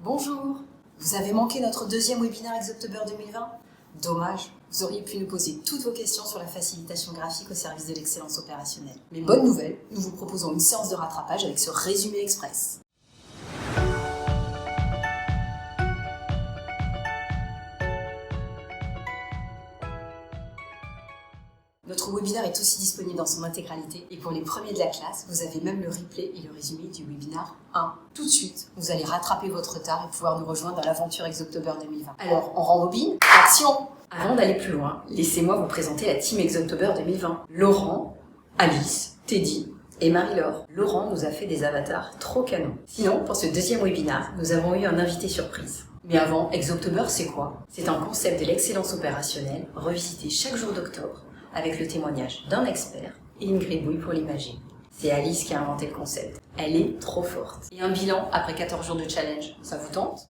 Bonjour, vous avez manqué notre deuxième webinaire Exoctober 2020 ? Dommage, vous auriez pu nous poser toutes vos questions sur la facilitation graphique au service de l'excellence opérationnelle. Mais bonne nouvelle, nous vous proposons une séance de rattrapage avec ce résumé express. Notre webinaire est aussi disponible dans son intégralité et pour les premiers de la classe, vous avez même le replay et le résumé du webinaire 1. Tout de suite, vous allez rattraper votre retard et pouvoir nous rejoindre dans l'aventure Exoctober 2020. Alors, on rembobine, action! Avant d'aller plus loin, laissez-moi vous présenter la team Exoctober 2020. Laurent, Alice, Teddy et Marie-Laure. Laurent nous a fait des avatars trop canons. Sinon, pour ce deuxième webinaire, nous avons eu un invité surprise. Mais avant, Exoctober, c'est quoi ? C'est un concept de l'excellence opérationnelle revisité chaque jour d'octobre avec le témoignage d'un expert et une gribouille pour l'imager. C'est Alice qui a inventé le concept. Elle est trop forte. Et un bilan après 14 jours de challenge, ça vous tente ?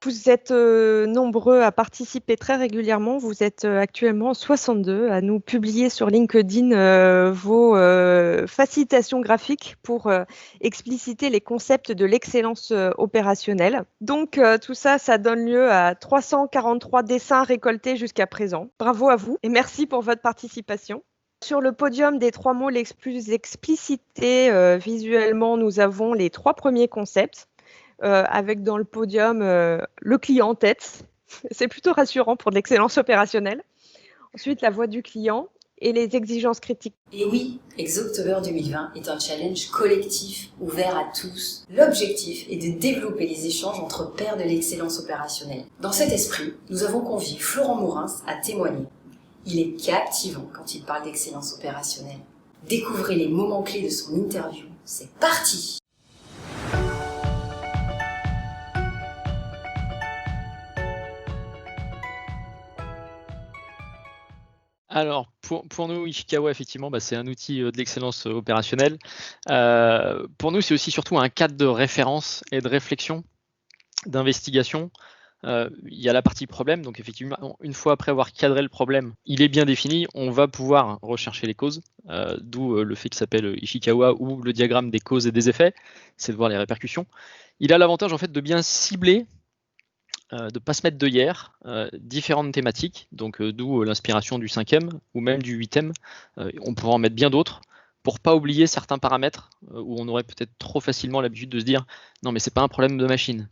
Vous êtes nombreux à participer très régulièrement. Vous êtes actuellement 62 à nous publier sur LinkedIn vos facilitations graphiques pour expliciter les concepts de l'excellence opérationnelle. Donc tout ça, ça donne lieu à 343 dessins récoltés jusqu'à présent. Bravo à vous et merci pour votre participation. Sur le podium des 3 mots les plus explicités visuellement, nous avons les 3 premiers concepts. Avec dans le podium le client en tête. C'est plutôt rassurant pour de l'excellence opérationnelle. Ensuite, la voix du client et les exigences critiques. Et oui, Exoctober 2020 est un challenge collectif ouvert à tous. L'objectif est de développer les échanges entre pairs de l'excellence opérationnelle. Dans cet esprit, nous avons convié Florent Mourins à témoigner. Il est captivant quand il parle d'excellence opérationnelle. Découvrez les moments clés de son interview. C'est parti! Alors, pour nous, Ishikawa, effectivement, c'est un outil de l'excellence opérationnelle. Pour nous, c'est aussi surtout un cadre de référence et de réflexion, d'investigation. Il y a la partie problème, donc effectivement, une fois après avoir cadré le problème, il est bien défini, on va pouvoir rechercher les causes, d'où le fait qu'il s'appelle Ishikawa ou le diagramme des causes et des effets, c'est de voir les répercussions. Il a l'avantage en fait de bien cibler, de ne pas se mettre d'œillères, différentes thématiques, donc d'où l'inspiration du 5e ou même du 8e. On pourra en mettre bien d'autres pour pas oublier certains paramètres où on aurait peut-être trop facilement l'habitude de se dire non mais c'est pas un problème de machine.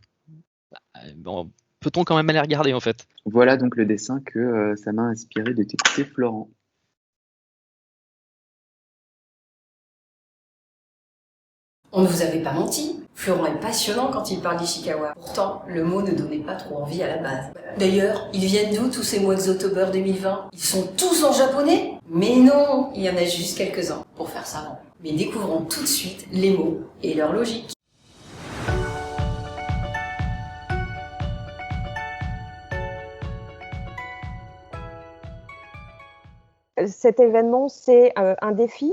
Bon, peut-on quand même aller regarder en fait ? Voilà donc le dessin que ça m'a inspiré de t'écouter, Florent. On ne vous avait pas menti. Florent est passionnant quand il parle d'Ishikawa. Pourtant, le mot ne donnait pas trop envie à la base. D'ailleurs, ils viennent d'où tous ces mots Exoctober 2020 ? Ils sont tous en japonais ? Mais non, il y en a juste quelques-uns pour faire savant. Mais découvrons tout de suite les mots et leur logique. Cet événement, c'est un défi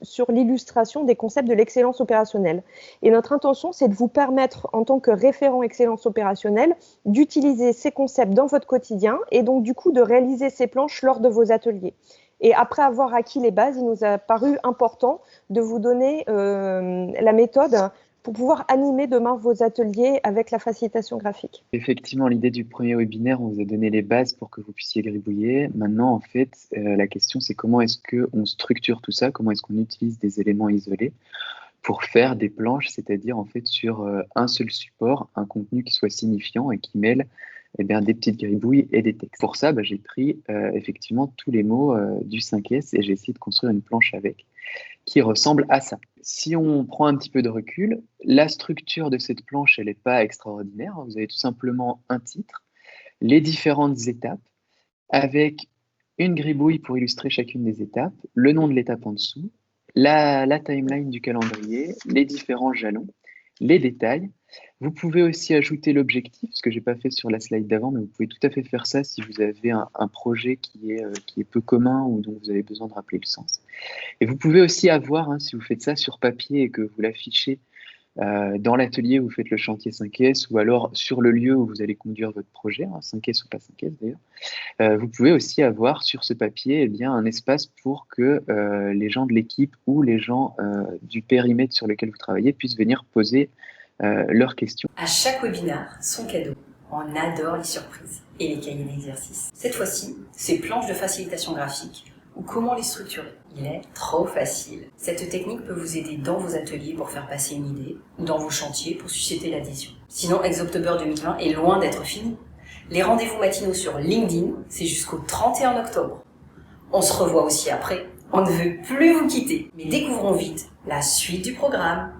sur l'illustration des concepts de l'excellence opérationnelle. Et notre intention, c'est de vous permettre, en tant que référent excellence opérationnelle, d'utiliser ces concepts dans votre quotidien et donc du coup de réaliser ces planches lors de vos ateliers. Et après avoir acquis les bases, il nous a paru important de vous donner la méthode pour pouvoir animer demain vos ateliers avec la facilitation graphique. Effectivement, l'idée du premier webinaire, on vous a donné les bases pour que vous puissiez gribouiller. Maintenant, en fait, la question, c'est comment est-ce qu'on structure tout ça, comment est-ce qu'on utilise des éléments isolés pour faire des planches, c'est-à-dire en fait sur un seul support, un contenu qui soit signifiant et qui mêle des petites gribouilles et des textes. Pour ça, j'ai pris effectivement tous les mots du 5S et j'ai essayé de construire une planche avec qui ressemble à ça. Si on prend un petit peu de recul, la structure de cette planche, elle n'est pas extraordinaire. Vous avez tout simplement un titre, les différentes étapes, avec une gribouille pour illustrer chacune des étapes, le nom de l'étape en dessous, la timeline du calendrier, les différents jalons, les détails. Vous pouvez aussi ajouter l'objectif, ce que je n'ai pas fait sur la slide d'avant, mais vous pouvez tout à fait faire ça si vous avez un projet qui est peu commun ou dont vous avez besoin de rappeler le sens. Et vous pouvez aussi avoir, si vous faites ça sur papier et que vous l'affichez dans l'atelier où vous faites le chantier 5S ou alors sur le lieu où vous allez conduire votre projet, 5S ou pas 5S d'ailleurs. Vous pouvez aussi avoir sur ce papier un espace pour que les gens de l'équipe ou les gens du périmètre sur lequel vous travaillez puissent venir poser leurs questions. À chaque webinaire, son cadeau. On adore les surprises et les cahiers d'exercice. Cette fois-ci, c'est planches de facilitation graphique ou comment les structurer. Il est trop facile. Cette technique peut vous aider dans vos ateliers pour faire passer une idée ou dans vos chantiers pour susciter l'adhésion. Sinon, Exoctober 2020 est loin d'être fini. Les rendez-vous matinaux sur LinkedIn, c'est jusqu'au 31 octobre. On se revoit aussi après. On ne veut plus vous quitter. Mais découvrons vite la suite du programme.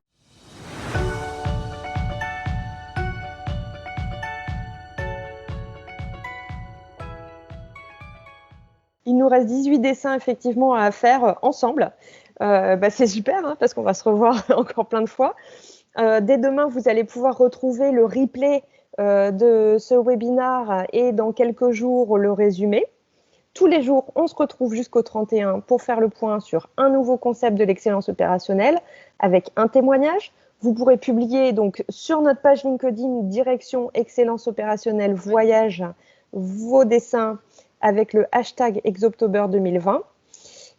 Il nous reste 18 dessins effectivement à faire ensemble. C'est super parce qu'on va se revoir encore plein de fois. Dès demain, vous allez pouvoir retrouver le replay de ce webinaire et dans quelques jours le résumé. Tous les jours, on se retrouve jusqu'au 31 pour faire le point sur un nouveau concept de l'excellence opérationnelle avec un témoignage. Vous pourrez publier donc sur notre page LinkedIn direction excellence opérationnelle voyage vos dessins avec le hashtag Exoctober 2020.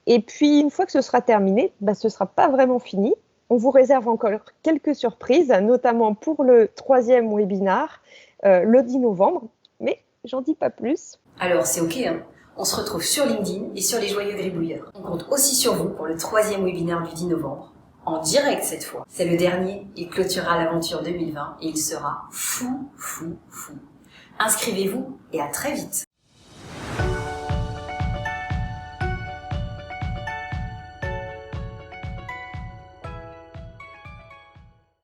Et puis, une fois que ce sera terminé, ce ne sera pas vraiment fini. On vous réserve encore quelques surprises, notamment pour le 3e webinaire, le 10 novembre. Mais j'en dis pas plus. Alors, c'est OK, On se retrouve sur LinkedIn et sur les Joyeux Gribouilleurs. On compte aussi sur vous pour le 3e webinaire du 10 novembre. En direct cette fois. C'est le dernier. Il clôturera l'aventure 2020 et il sera fou. Inscrivez-vous et à très vite.